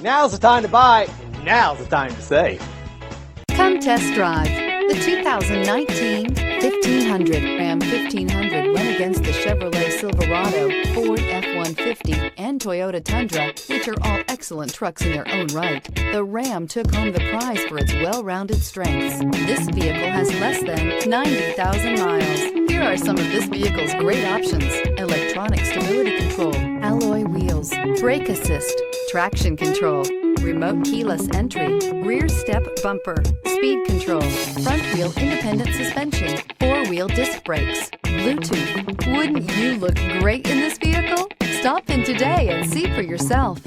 Now's the time to buy. Now's the time to save. Come test drive the 2019 1500. Ram 1500 went against the Chevrolet Silverado, Ford F-150, and Toyota Tundra, which are all excellent trucks in their own right. The Ram took home the prize for its well-rounded strengths. This vehicle has less than 90,000 miles. Here are some of this vehicle's great options: electronic stability control, alloy wheels, brake assist, traction control, remote keyless entry, rear step bumper, speed control, front wheel independent suspension, four-wheel disc brakes, Bluetooth. Wouldn't you look great in this vehicle? Stop in today and see for yourself.